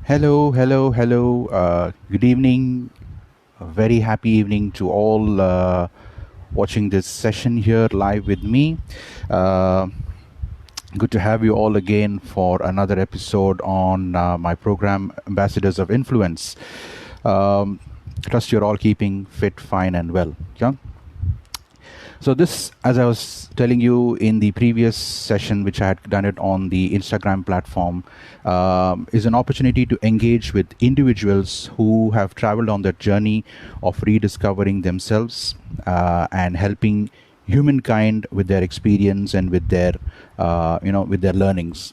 Hello, hello, hello. Good evening. A very happy evening to all watching this session here live with me. Uh, Good to have you all again for another episode on my program, Ambassadors of Influence. Trust you're all keeping fit, fine, and well. Yeah. So this, as I was telling you in the previous session, which I had done it on the Instagram platform, is an opportunity to engage with individuals who have traveled on that journey of rediscovering themselves and helping humankind with their experience and with their, with their learnings.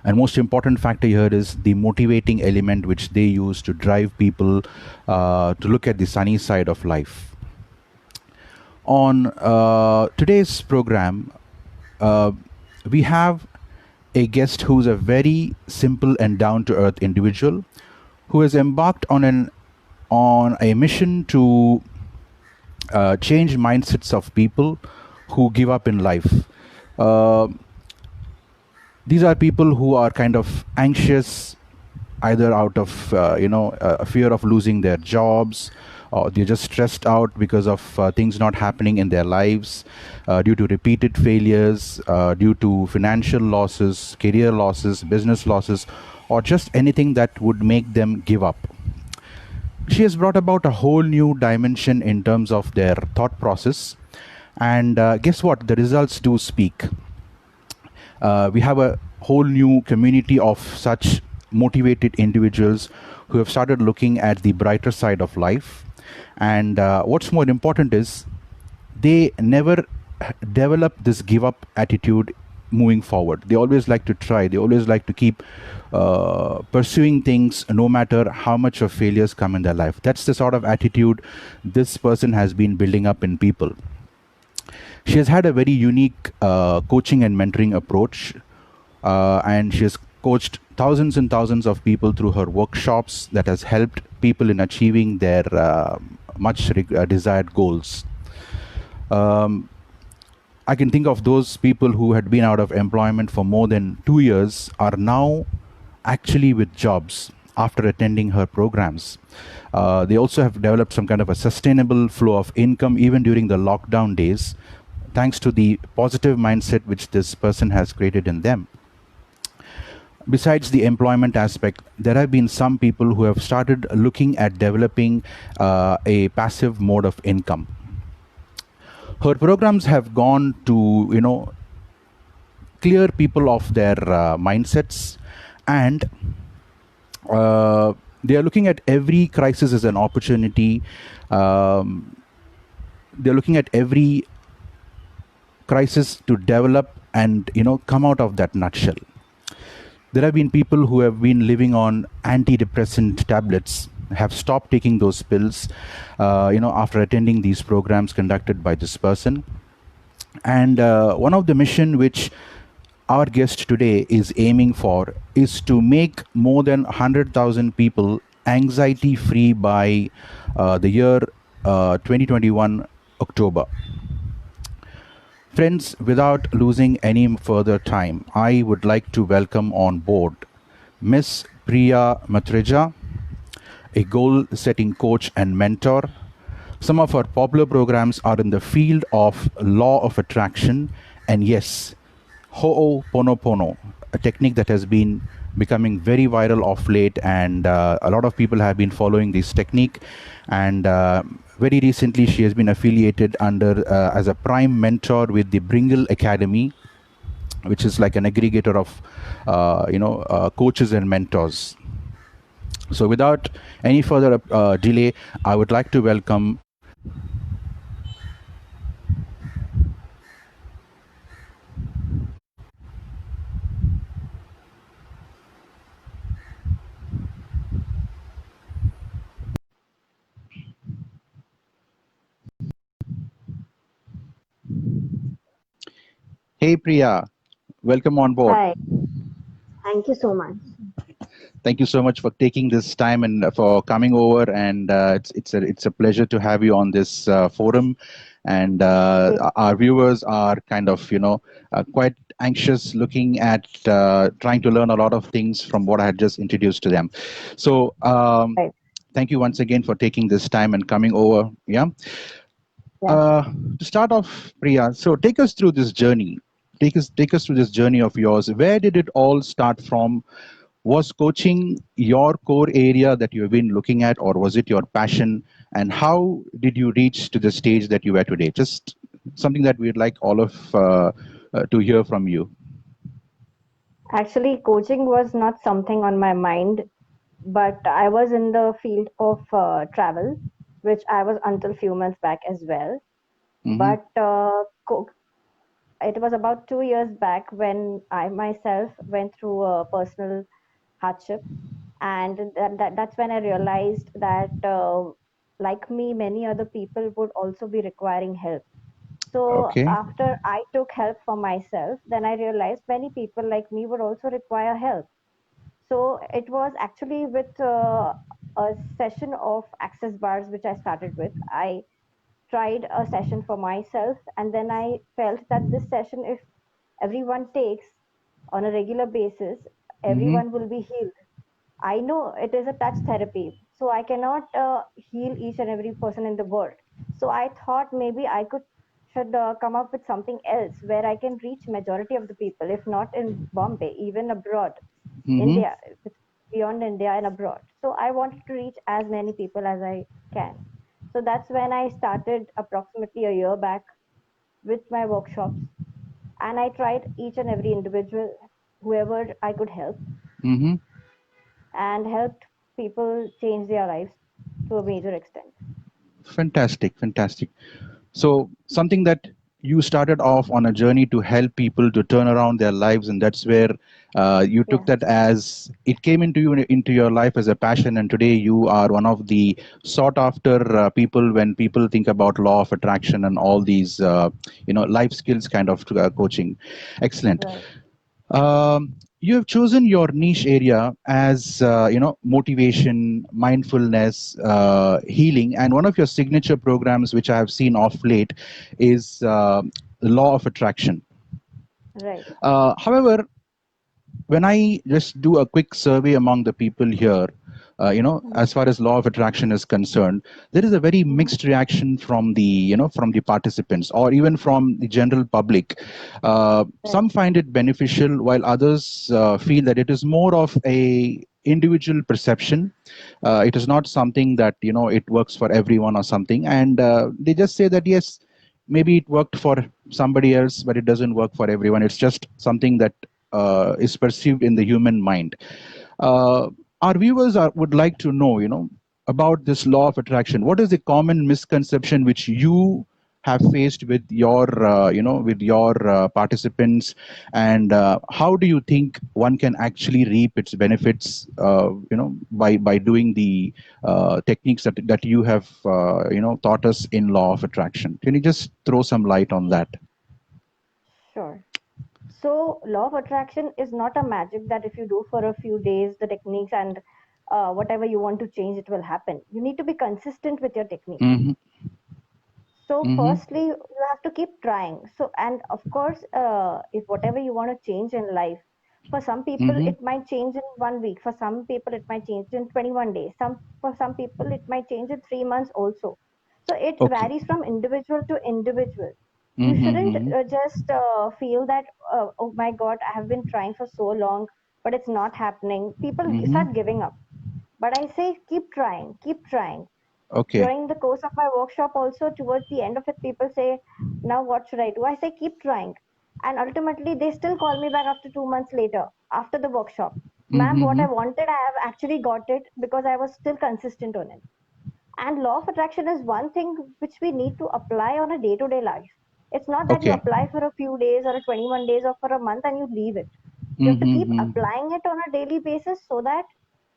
And most important factor here is the motivating element which they use to drive people to look at the sunny side of life. On today's program, uh, we have a guest who's a very simple and down-to-earth individual who has embarked on a mission to change mindsets of people who give up in life. Uh, these are people who are kind of anxious, either out of a fear of losing their jobs, or they're just stressed out because of things not happening in their lives, due to repeated failures, due to financial losses, career losses, business losses, or just anything that would make them give up. She has brought about a whole new dimension in terms of their thought process, and guess what, the results do speak. We have a whole new community of such motivated individuals who have started looking at the brighter side of life. And what's more important is they never develop this give up attitude moving forward. They always like to try, they always like to keep pursuing things no matter how much of failures come in their life. That's the sort of attitude this person has been building up in people. She has had a very unique coaching and mentoring approach, and she has coached thousands and thousands of people through her workshops that has helped people in achieving their desired goals. I can think of those people who had been out of employment for more than 2 years are now actually with jobs after attending her programs. They also have developed some kind of a sustainable flow of income even during the lockdown days, thanks to the positive mindset which this person has created in them. Besides the employment aspect, there have been some people who have started looking at developing a passive mode of income. Her programs have gone to, clear people of their mindsets, and they are looking at every crisis as an opportunity. They're looking at every crisis to develop and come out of that nutshell. There have been people who have been living on antidepressant tablets, have stopped taking those pills after attending these programs conducted by this person. And one of the mission which our guest today is aiming for is to make more than 100,000 people anxiety free by the year 2021 October. Friends, without losing any further time, I would like to welcome on board Miss Priya Muthreja, a goal-setting coach and mentor. Some of her popular programs are in the field of law of attraction and, yes, Ho'oponopono, a technique that has been becoming very viral of late, and a lot of people have been following this technique. And very recently, she has been affiliated under as a prime mentor with the Bringle Academy, which is like an aggregator of coaches and mentors. So without any further delay, I would like to welcome Hey Priya, welcome on board. Hi, thank you so much. Thank you so much for taking this time and for coming over. And it's a pleasure to have you on this forum. And our viewers are kind of quite anxious looking at trying to learn a lot of things from what I had just introduced to them. So, Right. thank you once again for taking this time and coming over. Yeah. Yeah. Uh, to start off, Priya, so take us through this journey. Take us through this journey of yours. Where did it all start from? Was coaching your core area that you have been looking at, or was it your passion? And how did you reach to the stage that you are today? Just something that we'd like all of to hear from you. Actually, coaching was not something on my mind, but I was in the field of travel, which I was until few months back as well. Mm-hmm. But it was about 2 years back when I myself went through a personal hardship, and that's when I realized that, like me, many other people would also be requiring help. So Okay. after I took help for myself, then I realized many people like me would also require help. So it was actually with a session of access bars which I started with. I tried a session for myself, and then I felt that this session, if everyone takes on a regular basis, Mm-hmm. everyone will be healed. I know it is a touch therapy, so I cannot heal each and every person in the world. So I thought maybe I could should come up with something else where I can reach majority of the people, if not in Bombay, even abroad, Mm-hmm. India, beyond India and abroad. So I wanted to reach as many people as I can. So that's when I started approximately a year back with my workshops, and I tried each and every individual, whoever I could help, Mm-hmm. and helped people change their lives to a major extent. Fantastic, fantastic. So something that you started off on a journey to help people to turn around their lives, and that's where you took Yeah, that as it came into you into your life as a passion, and today you are one of the sought after people when people think about law of attraction and all these life skills kind of coaching. Excellent. right, You have chosen your niche area as motivation, mindfulness, healing, and one of your signature programs, which I have seen off late, is law of attraction. right. However, when I just do a quick survey among the people here, Mm-hmm. as far as law of attraction is concerned, there is a very Mm-hmm. mixed reaction from the, from the participants or even from the general public. Right, Some find it beneficial, while others feel that it is more of a individual perception. It is not something that it works for everyone or something, and they just say that yes, maybe it worked for somebody else, but it doesn't work for everyone. It's just something that is perceived in the human mind. Uh, our viewers would like to know, about this law of attraction. What is the common misconception which you have faced with your, with your participants, and how do you think one can actually reap its benefits, by doing the techniques that you have, taught us in law of attraction? Can you just throw some light on that? sure. So, law of attraction is not a magic that if you do for a few days the techniques and whatever you want to change, it will happen. You need to be consistent with your techniques. Mm-hmm. So, Mm-hmm. firstly, you have to keep trying. So, and of course, if whatever you want to change in life, for some people Mm-hmm. it might change in 1 week. For some people it might change in 21 days. For some people it might change in 3 months also. So it Okay. varies from individual to individual. You shouldn't Mm-hmm. just feel that, oh my God, I have been trying for so long, but it's not happening. People Mm-hmm. start giving up. But I say keep trying, keep trying. Okay. During the course of my workshop also, towards the end of it, people say, now what should I do? I say keep trying, and ultimately they still call me back after 2 months later after the workshop. Ma'am, what Mm-hmm. I wanted, I have actually got it because I was still consistent on it. And law of attraction is one thing which we need to apply on a day to day life. It's not that you Okay. apply for a few days or a 21 days or for a month and you leave it. You have to keep Mm-hmm. applying it on a daily basis so that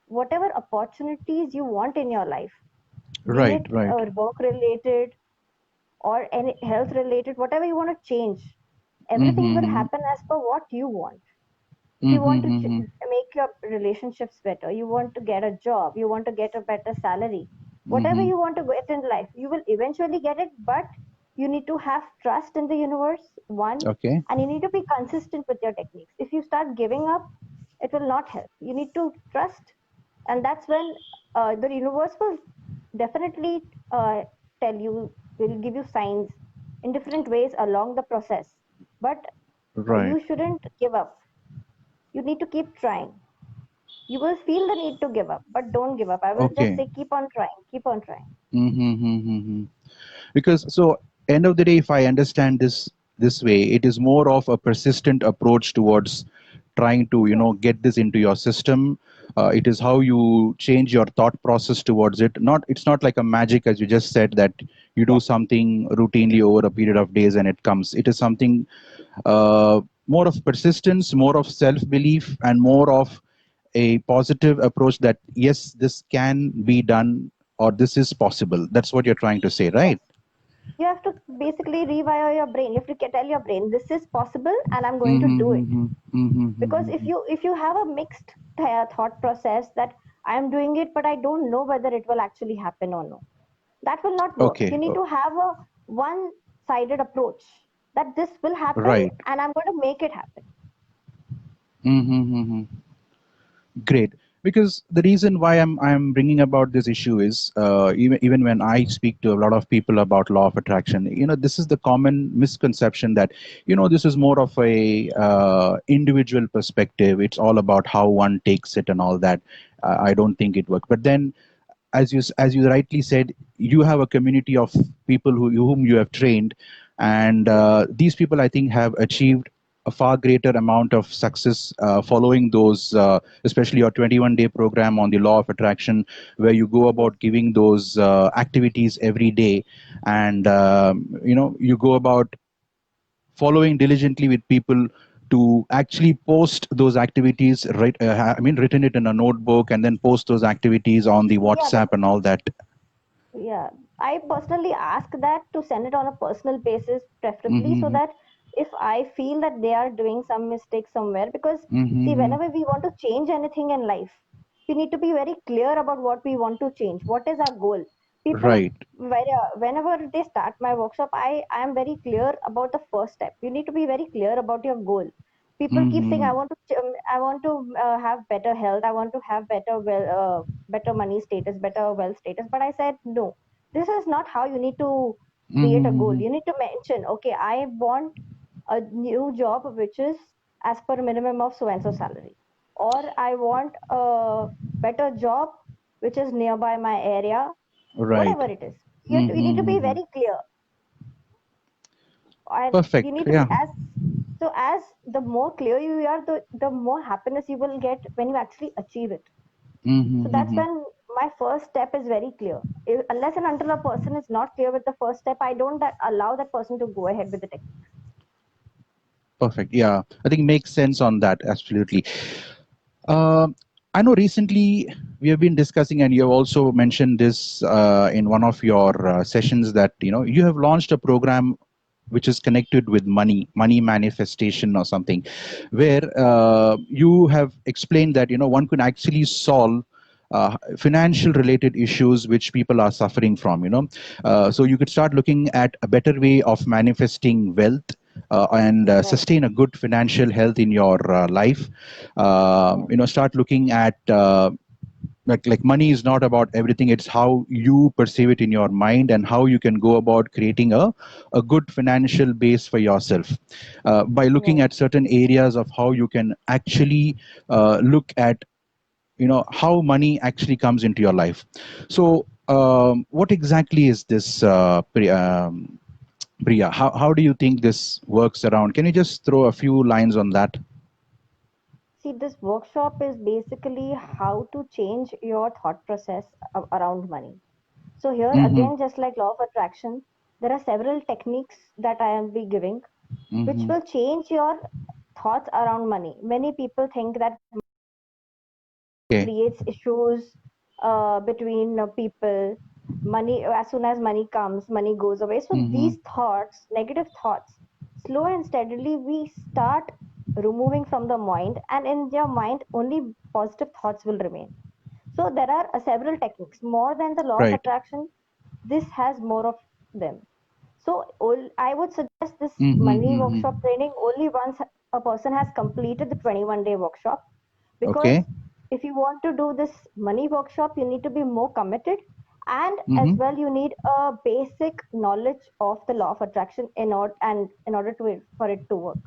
whatever opportunities you want in your life, be Right, it right. work related or any health related, whatever you want to change, everything will Mm-hmm. happen as per what you want. If you want to Mm-hmm. make your relationships better, you want to get a job, you want to get a better salary, whatever Mm-hmm. you want to get in life, you will eventually get it. But You need to have trust in the universe, one, Okay. and you need to be consistent with your techniques. If you start giving up, it will not help. You need to trust, and that's when the universe will definitely tell you, will give you signs in different ways along the process. But Right. you shouldn't give up. You need to keep trying. You will feel the need to give up, but don't give up. I will just Okay. say keep on trying, keep on trying. Mm-hmm. Because so end of the day, if I understand this way, it is more of a persistent approach towards trying to Yes, get this into your system. It is how you change your thought process towards it. Not It's not like a magic, as you just said, that you do yes, something routinely over a period of days and it comes. It is something more of persistence, more of self belief, and more of a positive approach that yes, this can be done or this is possible. That's what you're trying to say, yes. right? You have to basically rewire your brain. You have to tell your brain this is possible and I'm going to do it. Mm-hmm, Because mm-hmm. if you have a mixed thought process that I'm doing it but I don't know whether it will actually happen or no, that will not work. Okay. You need to have a one sided approach that this will happen Right. and I'm going to make it happen. Mm-hmm. Great. Because the reason why I'm bringing about this issue is even when I speak to a lot of people about law of attraction, this is the common misconception that this is more of a individual perspective. It's all about how one takes it and all that. I don't think it works. But then, as you rightly said, you have a community of people whom you have trained, and Yes, these people I think have achieved a far greater amount of success following those, especially your 21-day program on the law of attraction, where you go yes, about giving those activities every day, and you go about following diligently with people to actually post those activities, right? I mean, written it in a notebook and then post those activities on the yeah. WhatsApp and all that. Yeah, I personally ask that to send it on a personal basis, preferably, so Mm-hmm. that if I feel that they are doing some mistake somewhere, because see, Mm-hmm. whenever we want to change anything in life, we need to be very clear about what we want to change. What is our goal? People, Right. whenever they start my workshop, I am very clear about the first step. You need to be very clear about your goal. People keep saying, Mm-hmm. I want to have better health. I want to have better money status, better wealth status. But I said, no, this is not how you need to create a goal. Mm-hmm. You need to mention, okay, I want a new job which is as per minimum of so and so salary, or I want a better job which is nearby my area, Right. whatever it is. You need to be Mm-hmm. very clear, and you Perfect. need to be Yeah. as so as the more clear you are, the more happiness you will get when you actually achieve it. So that's Mm-hmm. when my first step is very clear. Unless and until a person is not clear with the first step, I don't allow that person to go ahead with the techniques. Perfect. Yeah. I think makes sense on that. Absolutely. Um, I know recently we have been discussing, and you have also mentioned this in one of your sessions, that you have launched a program which is connected with money manifestation or something, where you have explained that one could actually solve financial related issues which people are suffering from. So you could start looking at a better way of manifesting wealth and Right. sustain a good financial health in your life. Yes. Start looking at like money is not about everything. It's how you perceive it in your mind and how you can go about creating a good financial base for yourself by looking Right. at certain areas of how you can actually look at how money actually comes into your life. So what exactly is this, Priya? How do you think this works around? Can you just throw a few lines on that? See, this workshop is basically how to change your thought process around money. So here Mm-hmm. again, just like law of attraction, there are several techniques that I am be giving, which Mm-hmm. will change your thoughts around money. Many people think that Okay. creates issues between people. Money, as soon as money comes, money goes away. So Mm-hmm. these thoughts, negative thoughts, slow and steadily we start removing from the mind, and in your mind only positive thoughts will remain. So there are several techniques more than the law of Right. attraction. This has more of them. So I would suggest this money Mm-hmm. workshop training only once a person has completed the 21-day workshop, because Okay. if you want to do this money workshop, you need to be more committed, and as Mm-hmm. well you need a basic knowledge of the law of attraction in order to for it to work.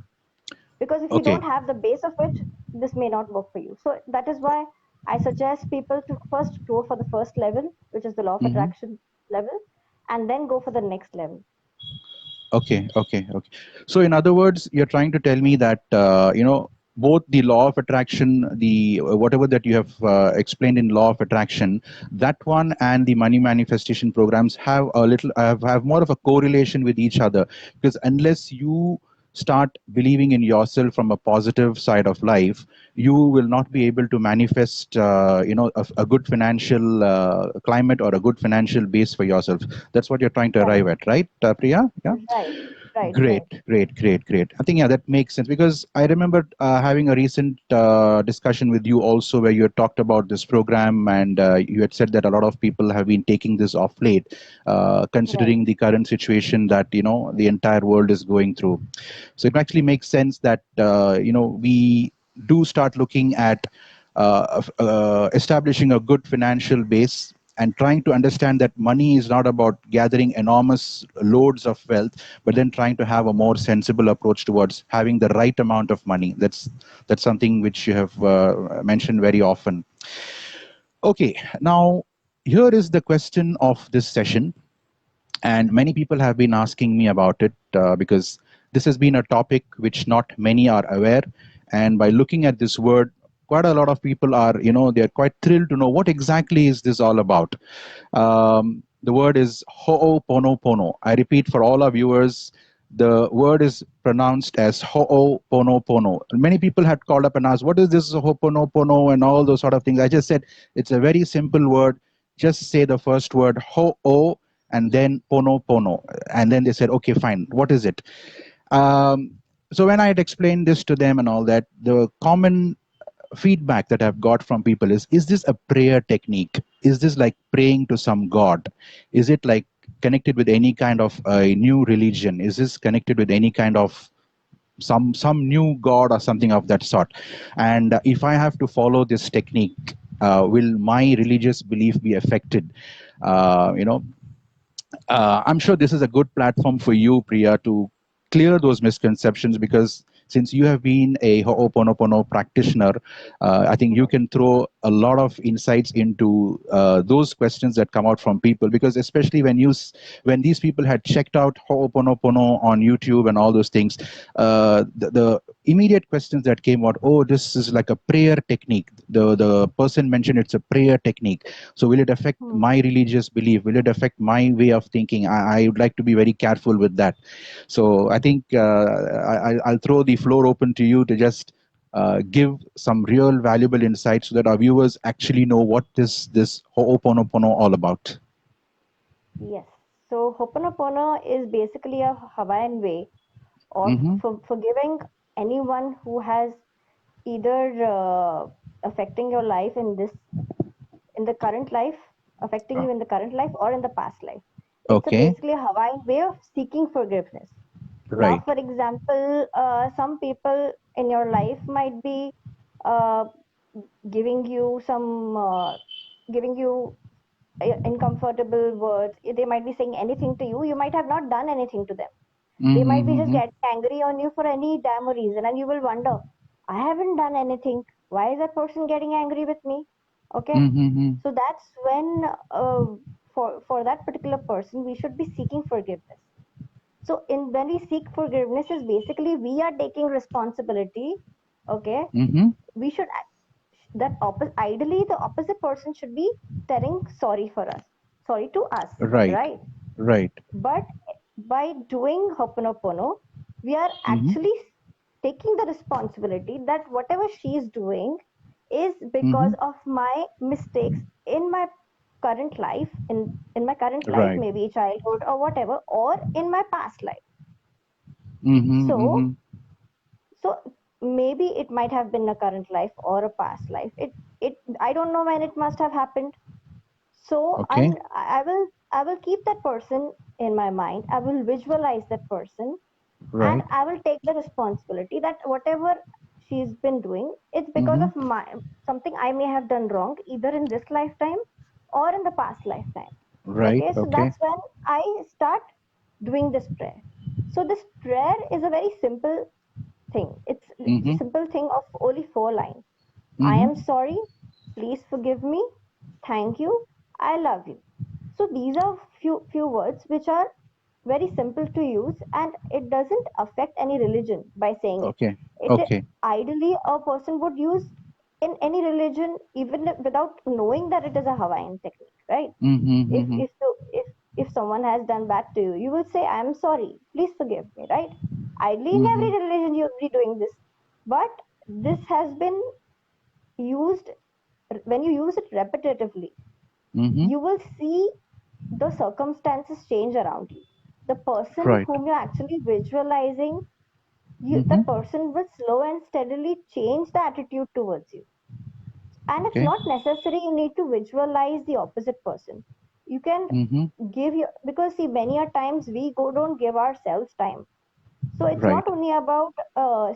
Because if you Okay. don't have the base of it, this may not work for you. So that is why I suggest people to first go for the first level, which is the law of Mm-hmm. attraction level, and then go for the next level. Okay, okay, okay. So, in other words, you're trying to tell me that both the law of attraction, the whatever that you have explained in law of attraction, that one and the money manifestation programs have a little have more of a correlation with each other, because unless you start believing in yourself from a positive side of life, you will not be able to manifest a good financial climate or a good financial base for yourself. That's what you're trying to arrive Correct. at, right, Priya? Yeah. Right. Right. Great, Right. great, great, great. I think, yeah, that makes sense, because I remember having a recent discussion with you also, where you had talked about this program, and you had said that a lot of people have been taking this off late, Right. considering the current situation that the entire world is going through. So it actually makes sense that we do start looking at establishing a good financial base, and trying to understand that money is not about gathering enormous loads of wealth, but then trying to have a more sensible approach towards having the right amount of money. That's something which you have mentioned very often. Okay, now here is the question of this session, and many people have been asking me about it, because this has been a topic which not many are aware. And by looking at this word, quite a lot of people are, they're quite thrilled to know what exactly is this all about. The word is ho'oponopono. I repeat for all our viewers, the word is pronounced as ho'oponopono. Many people had called up and asked, what is this ho'oponopono and all those sort of things. I just said, it's a very simple word. Just say the first word, ho'o, and then pono pono. And then they said, okay, fine, what is it? Um, so when I had explained this to them and all that, the common feedback that I've got from people is this a prayer technique? Is this like praying to some god? Is it like connected with any kind of a new religion? Is this connected with any kind of some new god or something of that sort? And if I have to follow this technique, will my religious belief be affected? Uh, you know, I'm sure this is a good platform for you, Priya, to clear those misconceptions, because since you have been a Ho'oponopono practitioner, I think you can throw a lot of insights into those questions that come out from people. Because especially when these people had checked out Ho'oponopono on YouTube and all those things, the immediate questions that came out, oh, this is like a prayer technique. The person mentioned it's a prayer technique. So will it affect Hmm. my religious belief? Will it affect my way of thinking? I would like to be very careful with that. So I think I'll throw the floor open to you to just give some real valuable insights, so that our viewers actually know what this Ho'oponopono all about. Yes. So Ho'oponopono is basically a Hawaiian way of Mm-hmm. forgiving anyone who has either affecting your life in the current life, affecting Uh, you in the current life or in the past life. It's a okay. basically a Hawaiian way of seeking forgiveness. Now, Right. for example, some people in your life might be uh, giving you giving you uncomfortable words. They might be saying anything to you. You might have not done anything to them. They might be just Mm-hmm. getting angry on you for any damn reason, and you will wonder, I haven't done anything. Why is that person getting angry with me? Okay, Mm-hmm. so that's when for that particular person, we should be seeking forgiveness. So in when we seek forgiveness, is basically we are taking responsibility. Okay, Mm-hmm. we should ideally the opposite person should be telling sorry for us, sorry to us, Right. right? Right. But by doing Hoponopono, we are Mm-hmm. actually taking the responsibility that whatever she is doing is Mm-hmm. because of my mistakes in my current life, in my current life, Right. maybe childhood or whatever, or in my past life. Mm-hmm. So, Mm-hmm. so maybe it might have been a current life or a past life. It I don't know when it must have happened. So Okay. I will keep that person in my mind. I will visualize that person, and Right. I will take the responsibility that whatever she's been doing, it's because Mm-hmm. of my something I may have done wrong, either in this lifetime or in the past lifetime. Right. Okay, so Okay. that's when I start doing this prayer. So this prayer is a very simple thing. It's a Mm-hmm. simple thing of only four lines. I Mm-hmm. am sorry, please forgive me, thank you, I love you. So these are few words which are very simple to use, and it doesn't affect any religion by saying it. Okay. It Okay. ideally a person would use in any religion even without knowing that it is a Hawaiian technique, right? Mm-hmm. If Mm-hmm. if so, if someone has done bad to you, you will say, "I am sorry, please forgive me," right? Ideally, in Mm-hmm. every religion, you'll be doing this, but this has been used when you use it repetitively, Mm-hmm. you will see the circumstances change around you. The person Right. whom you're actually visualizing, that Mm-hmm. person will slow and steadily change the attitude towards you. And it's Okay. not necessary you need to visualize the opposite person. You can Mm-hmm. give your, because see, many a times we go don't give ourselves time. So it's Right. not only about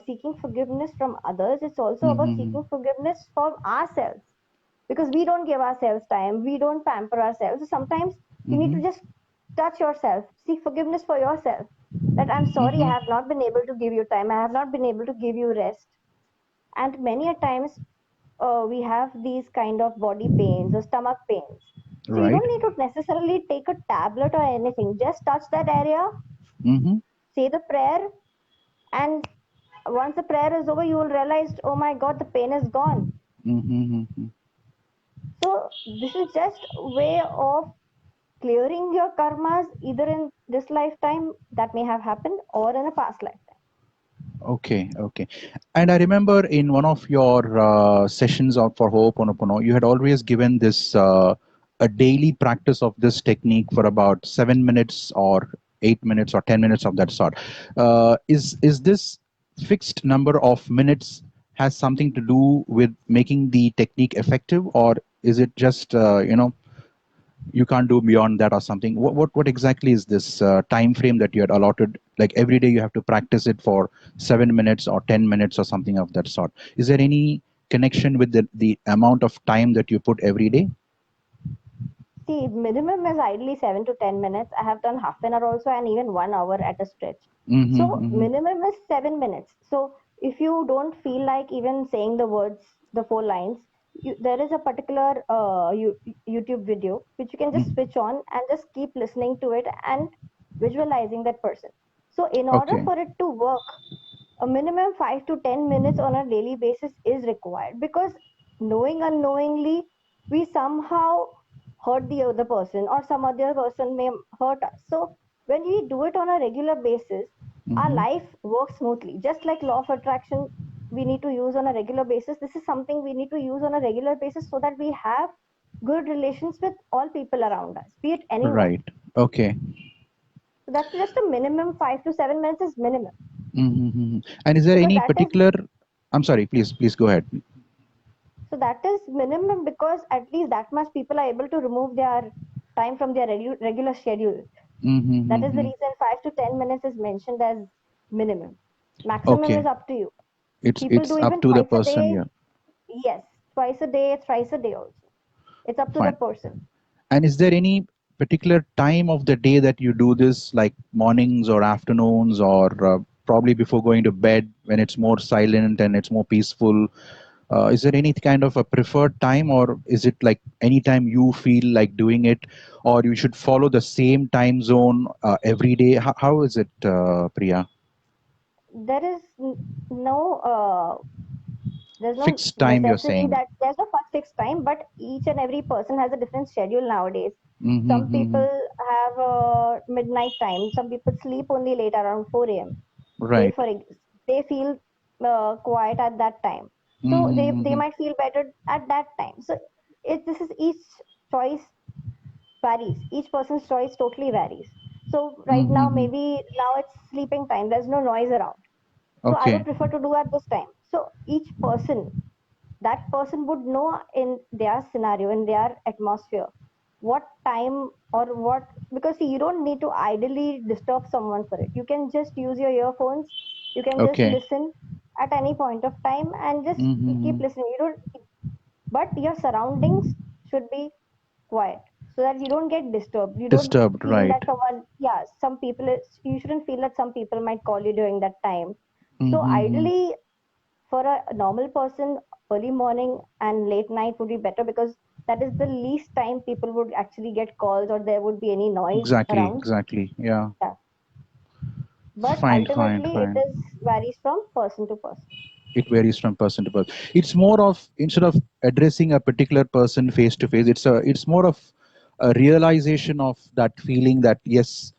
seeking forgiveness from others, it's also about Mm-hmm. seeking forgiveness from ourselves, because we don't give ourselves time, we don't pamper ourselves. So sometimes you need Mm-hmm. to just touch yourself, seek forgiveness for yourself, that I'm sorry I Mm-hmm. have not been able to give you time, I have not been able to give you rest. And many a times we have these kind of body pains or stomach pains. So you Right. don't need to necessarily take a tablet or anything, just touch that area, Mm-hmm. say the prayer, and once the prayer is over, you will realize, oh my god, the pain is gone. Mm-hmm. Mm-hmm. So this is just a way of clearing your karmas either in this lifetime that may have happened or in a past lifetime. Okay, okay. And I remember in one of your sessions of for Ho'oponopono, you had always given this a daily practice of this technique for about 7 minutes or 8 minutes or 10 minutes of that sort. Is this fixed number of minutes has something to do with making the technique effective, or is it just you can't do beyond that or something? What exactly is this time frame that you had allotted? Like every day you have to practice it for 7 minutes or 10 minutes or something of that sort. Is there any connection with the amount of time that you put every day? See, minimum is ideally 7 to 10 minutes. I have done half an hour also and even 1 hour at a stretch. Mm-hmm, So mm-hmm. minimum is 7 minutes. So if you don't feel like even saying the words, the four lines, there is a particular YouTube video which you can just Mm. switch on and just keep listening to it and visualizing that person. So in order Okay. for it to work, a minimum 5 to 10 minutes on a daily basis is required, because knowing unknowingly we somehow hurt the other person or some other person may hurt us. So when we do it on a regular basis, our Mm-hmm. life works smoothly. Just like law of attraction, we need to use on a regular basis. This is something we need to use on a regular basis so that we have good relations with all people around us, be it anyone. Right. Okay. So that's just a minimum. 5 to 7 minutes is minimum, Mm-hmm. And is there because any that is particular? I'm sorry. Please go ahead. so that is minimum, because at least that much people are able to remove their time from their regular schedule. That is the Mm-hmm. reason 5 to 10 minutes is mentioned as minimum. Maximum is Okay. up to you. People It's do up even to the twice a person. day. Yeah. Yes, twice a day, thrice a day also. It's up to the Fine. person. And is there any particular time of the day that you do this, like mornings or afternoons, or probably before going to bed when it's more silent and it's more peaceful? Is there any kind of a preferred time, or is it like anytime you feel like doing it, or you should follow the same time zone every day? How is it, Priya? There is no there's no Fixed time, you're necessity saying? that there's no fixed time, but each and every person has a different schedule nowadays. Some Mm-hmm. people have midnight time, some people sleep only late around 4 a.m. they Right. for they feel quiet at that time, so they Mm-hmm. might feel better at that time. So this is each choice varies, each person's choice totally varies. So right now Mm-hmm. maybe now it's sleeping time, there's no noise around, so I would Okay. prefer to do at this time. So each person, that person would know in their scenario, in their atmosphere, what time or what, because see, you don't need to idly disturb someone for it. You can just use your earphones, you can just Okay. listen at any point of time and just keep Mm-hmm. listening. You don't, but your surroundings should be quiet so that you don't get disturbed. You don't Disturbed, feel right? that someone, yeah, some people, you shouldn't feel that some people might call you during that time. So Mm-hmm. ideally, for a normal person, early morning and late night would be better, because that is the least time people would actually get calls or there would be any noise Exactly, around. exactly. Yeah. Yeah. But Fine, fine, ultimately, it fine. is varies from person to person. It varies from person to person. It's more of, instead of addressing a particular person face to face, it's more of a realization of that feeling that yes,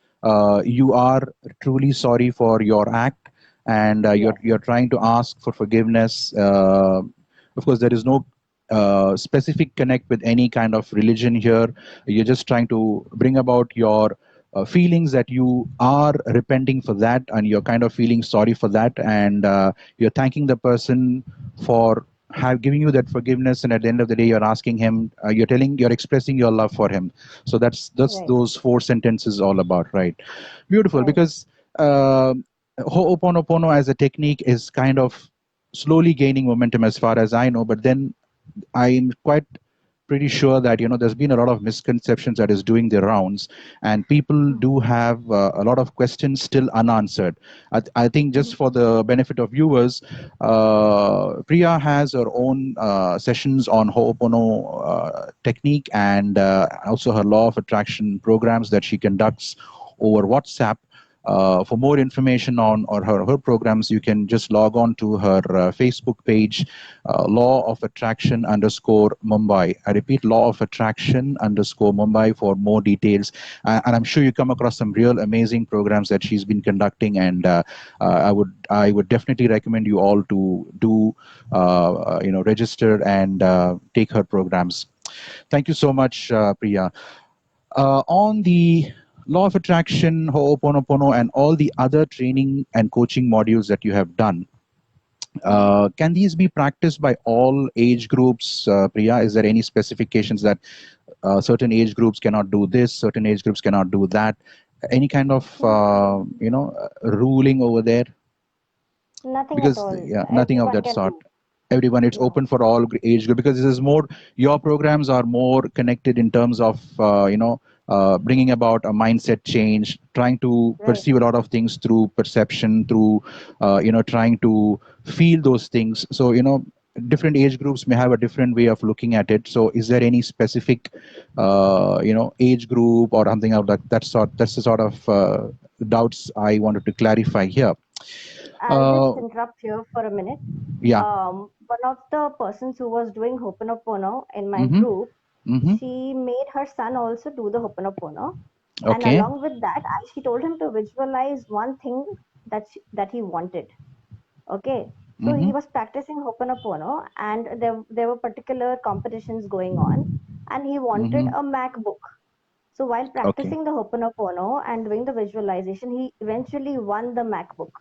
you are truly sorry for your act, and Yes, you're trying to ask for forgiveness. Of course, there is no specific connect with any kind of religion here. You're just trying to bring about your feelings that you are repenting for that, and you're kind of feeling sorry for that, and you're thanking the person for have giving you that forgiveness, and at the end of the day you're asking him, you're expressing your love for him. So that's right, those four sentences all about, right? Beautiful. right. Because uh, ho'oponopono as a technique is kind of slowly gaining momentum as far as I know, but then I'm quite pretty sure that there's been a lot of misconceptions that is doing the rounds, and people Mhm, do have a lot of questions still unanswered. I think, just mhm, for the benefit of viewers, Priya has her own sessions on Ho'opono technique, and also her law of attraction programs that she conducts over WhatsApp. For more information on or her programs, you can just log on to her Facebook page, Law of Attraction underscore Mumbai. I repeat, Law of Attraction underscore Mumbai for more details. And I'm sure you come across some real amazing programs that she's been conducting. And I would definitely recommend you all to do register and take her programs. Thank you so much, Priya. On the law of attraction, Ho'oponopono, and all the other training and coaching modules that you have done, mhm. can these be practiced by all age groups, Priya? Is there any specifications that certain age groups cannot do this, certain age groups cannot do that? Any kind of ruling over there? Nothing at Because all. yeah, nothing of Everyone that can sort. do. Everyone, it's No, open for all age group, because this is more, your programs are more connected in terms of bringing about a mindset change, trying to right. perceive a lot of things through perception, through trying to feel those things. So different age groups may have a different way of looking at it. So is there any specific age group or something of that sort? That's the sort of doubts I wanted to clarify here. I'll just uh, interrupt here for a minute. yeah. One of the persons who was doing Ho'oponopono in my Mm-hmm. group, Mm-hmm. she made her son also do the Ho'oponopono, and Okay. along with that, she told him to visualize one thing that he wanted. Okay, so Mm-hmm. he was practicing Ho'oponopono, and there were particular competitions going on, and he wanted Mm-hmm. a MacBook. So while Okay. practicing the Ho'oponopono and doing the visualization, he eventually won the MacBook,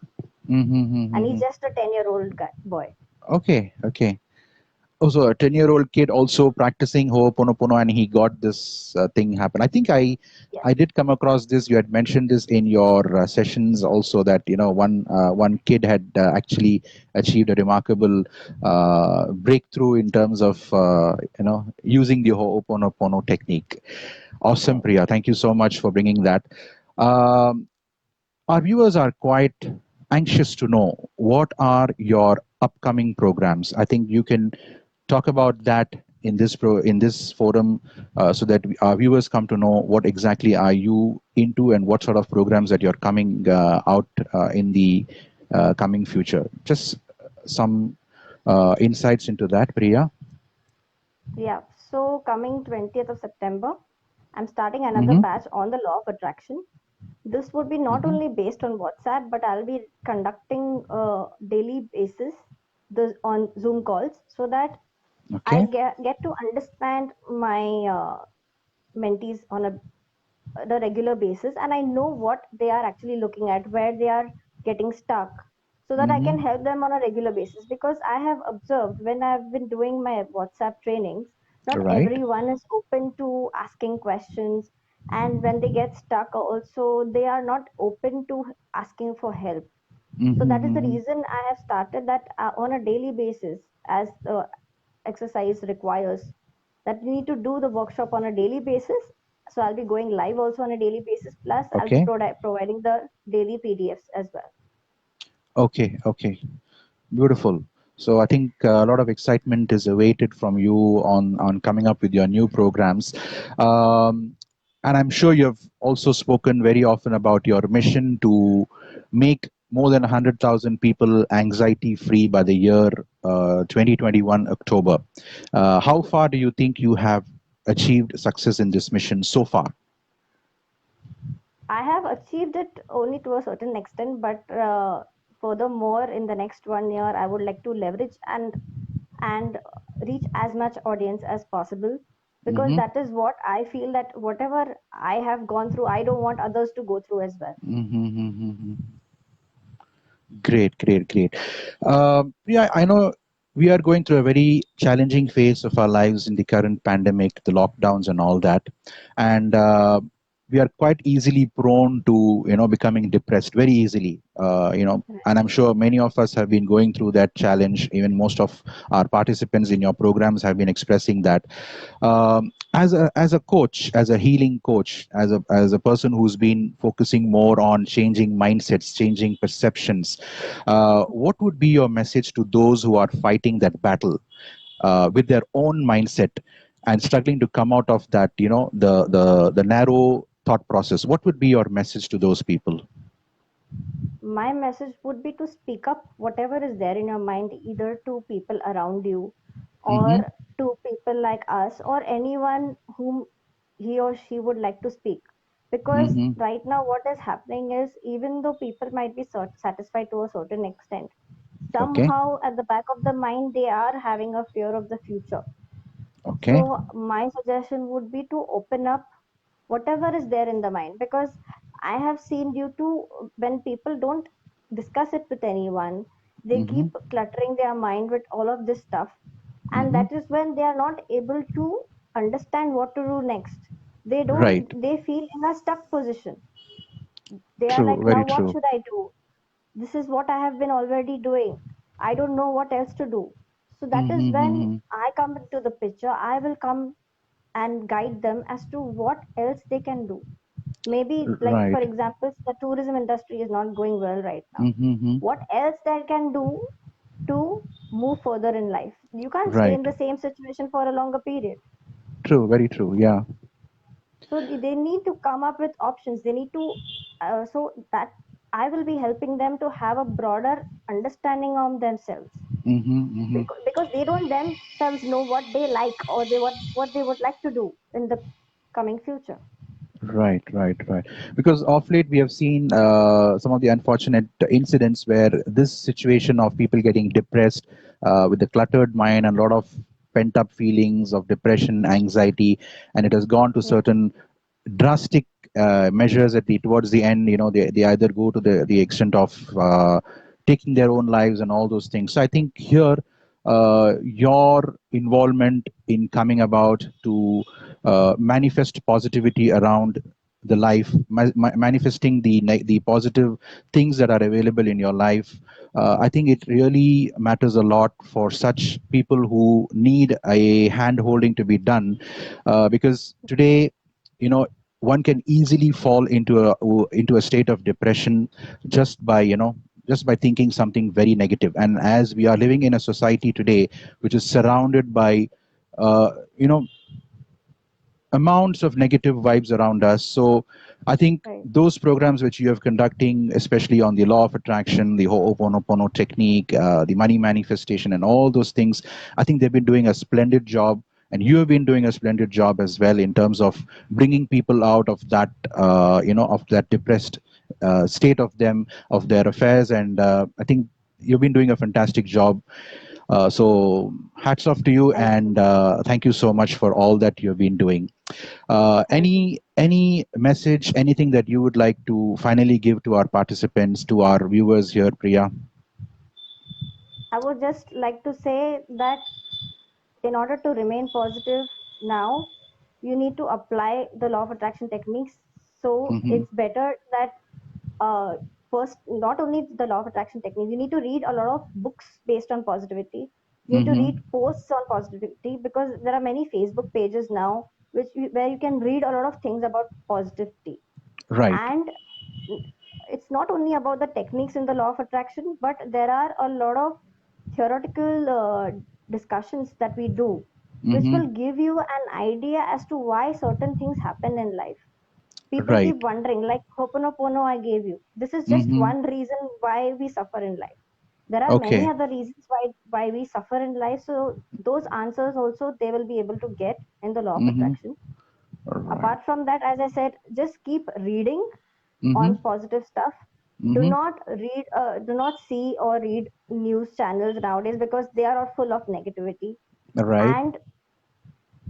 Mm-hmm. and he's Mm-hmm. just a 10-year-old boy. Okay. Okay. Oh, so a 10-year-old kid also practicing Ho'oponopono, and he got this thing happen. I think Yes, I did come across this. You had mentioned this in your sessions also, that one kid had actually achieved a remarkable breakthrough in terms of using the Ho'oponopono technique. Awesome, right. Priya. Thank you so much for bringing that. Um, Our viewers are quite anxious to know what are your upcoming programs. I think you can talk about that in this forum, so that our viewers come to know what exactly are you into, and what sort of programs that you're coming out in the coming future. Just some insights into that, Priya. Yeah. So coming 20th of September, I'm starting another Mm-hmm. batch on the law of attraction. This would be not Mm-hmm. only based on WhatsApp, but I'll be conducting daily basis on Zoom calls, so that I Okay. get to understand my mentees on the regular basis, and I know what they are actually looking at, where they are getting stuck, so that I can Mm-hmm. help them on a regular basis. Because I have observed when I've been doing my WhatsApp trainings, Not Right. everyone is open to asking questions, and when they get stuck also they are not open to asking for help. So that is the Mm-hmm. reason I have started that on a daily basis, as the exercise requires, that we need to do the workshop on a daily basis. So I'll be going live also on a daily basis, plus I'll be Okay. providing the daily PDFs as well. Okay. Okay. Beautiful. So I think a lot of excitement is awaited from you on coming up with your new programs, and I'm sure you've also spoken very often about your mission to make more than 100,000 people anxiety free by the year 2021 October. How Yes. far do you think you have achieved success in this mission so far? I have achieved it only to a certain extent, but furthermore, in the next 1 year, I would like to leverage and reach as much audience as possible, because Mm-hmm. that is what I feel, that whatever I have gone through, I don't want others to go through as well. Mm-hmm. Great, great, great. Yeah, I know we are going through a very challenging phase of our lives in the current pandemic, the lockdowns and all that, and we are quite easily prone to becoming depressed very easily. And I'm sure many of us have been going through that challenge. Even most of our participants in your programs have been expressing that. As a coach, as a healing coach, as a person who's been focusing more on changing mindsets, changing perceptions, what would be your message to those who are fighting that battle with their own mindset and struggling to come out of that, the narrow thought process? What would be your message to those people? My message would be to speak up whatever is there in your mind, either to people around you Mm-hmm. or to people like us or anyone whom he or she would like to speak. Because Mm-hmm. right now, what is happening is, even though people might be satisfied to a certain extent, Okay. somehow at the back of the mind, they are having a fear of the future. Okay. So, my suggestion would be to open up whatever is there in the mind, because I have seen, due to when people don't discuss it with anyone, they Mm-hmm. keep cluttering their mind with all of this stuff, and Mm-hmm. that is when they are not able to understand what to do next. Right. They feel in a stuck position. They are True. like, now Very what true. should I do? This is what I have been already doing. I don't know what else to do. So that is when Mm-hmm. I come into the picture. I will come and guide them as to what else they can do. Maybe, like for Right. example, the tourism industry is not going well right now. Mm-hmm. What else they can do to move further in life? You can't stay Right. in the same situation for a longer period. True. Very true. Yeah. So they need to come up with options. They need to, so that I will be helping them to have a broader understanding on themselves, Mm-hmm. Mm-hmm. because they don't themselves know what they like, or what they would like to do in the coming future. Right, right, right. Because of late we have seen some of the unfortunate incidents where this situation of people getting depressed with the cluttered mind and a lot of pent up feelings of depression, anxiety, and it has gone to Yeah, certain drastic measures at the towards the end. They either go to the extent of taking their own lives and all those things. So I think here your involvement in coming about to manifest positivity around the life, manifesting the positive things that are available in your life. I think it really matters a lot for such people who need a hand holding to be done, because today, you know, one can easily fall into a state of depression just by just by thinking something very negative. And as we are living in a society today which is surrounded by uh, you know amounts of negative vibes around us. So I think right. those programs which you have conducting, especially on the law of attraction, the Ho'oponopono technique, the money manifestation, and all those things, I think they've been doing a splendid job. And you have been doing a splendid job as well in terms of bringing people out of that, of that depressed state of them, of their affairs. And I think you've been doing a fantastic job. So hats off to you, Thank you. and thank you so much for all that you've been doing. Thank you. Any message, anything that you would like to finally give to our participants, to our viewers here, Priya? I would just like to say that in order to remain positive, now you need to apply the law of attraction techniques. So Mm-hmm. it's better that uh, first, not only the law of attraction techniques, you need to read a lot of books based on positivity. You need to Mm-hmm. read posts on positivity, because there are many Facebook pages now where you can read a lot of things about positivity. Right. And it's not only about the techniques in the law of attraction, but there are a lot of theoretical discussions that we do, which Mm-hmm. will give you an idea as to why certain things happen in life. People keep Right. wondering, like Hoponopono I gave you. This is just Mm-hmm. one reason why we suffer in life. There are many Okay. other reasons why we suffer in life. So those answers also they will be able to get in the law of Mm-hmm. attraction. All right. Apart from that, as I said, just keep reading Mm-hmm. on positive stuff. Mm-hmm. Do not see or read news channels nowadays, because they are all full of negativity. All right.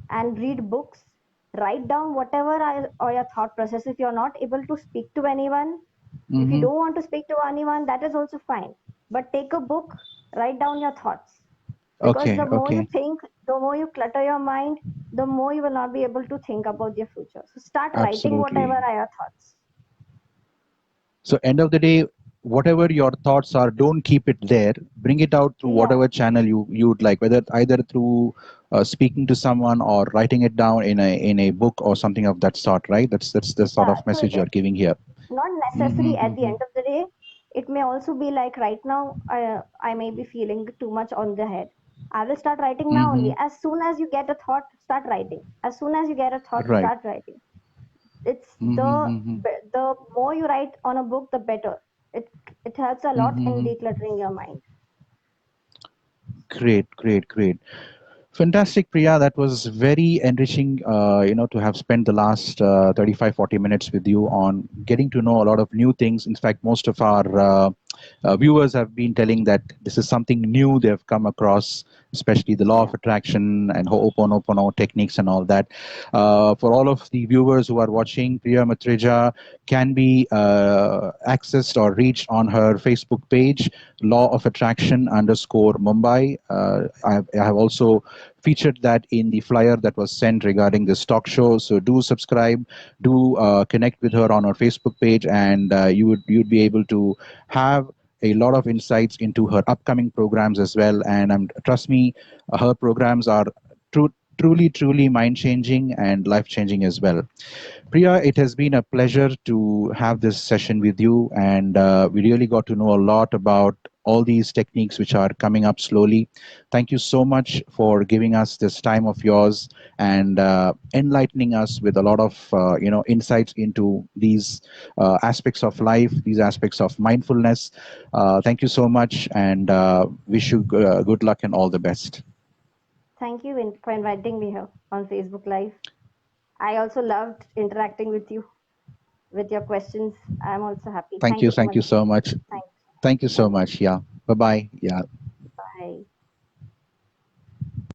And read books. Write down whatever are your thought process. If you're not able to speak to anyone, if you Mm-hmm. don't want to speak to anyone, that is also fine. But take a book, write down your thoughts. Because Okay. the more you Okay. think, the more you clutter your mind, the more you will not be able to think about your future. So start writing whatever Absolutely. are your thoughts. So end of the day, whatever your thoughts are, don't keep it there. Bring it out through Yeah, whatever channel you would like, whether either through speaking to someone or writing it down in a book or something of that sort. Right. That's the sort yeah. of So message you're giving here. not Mm-hmm. necessary at the Mm-hmm. end of the day. It may also be like right now, I may be feeling too much on the head. I will start writing now Mm-hmm. only. As soon as you get a thought, start writing. As soon as you get a thought, Right. start writing. It's Mm-hmm. Mm-hmm. the more you write on a book, the better. It helps a lot in Mm-hmm. decluttering your mind. Great. Great. Great. Fantastic, Priya. That was very enriching, to have spent the last 35, 40 minutes with you on getting to know a lot of new things. In fact, most of our viewers have been telling that this is something new they've come across, especially the law Yeah. of attraction and Ho'oponopono techniques and all that. For all of the viewers who are watching, Priya Muthreja can be accessed or reached on her Facebook page, Law of Attraction underscore Mumbai. I have also featured that in the flyer that was sent regarding this talk show. So do subscribe, do connect with her on her Facebook page, and you'd be able to have a lot of insights into her upcoming programs as well. And trust me, her programs are truly mind changing and life changing as well. Priya, it has been a pleasure to have this session with you, and we really got to know a lot about all these techniques which are coming up slowly. Thank you so much for giving us this time of yours and enlightening us with a lot of insights into these aspects of life, these aspects of mindfulness. Thank you so much, and wish you good luck and all the best. Thank you for inviting me here on Facebook Live. I also loved interacting with you with your questions. I'm also happy. Thank you so Thank much. you so much. Thanks. Thank you so Thank you. much. Yeah. Bye bye. Yeah.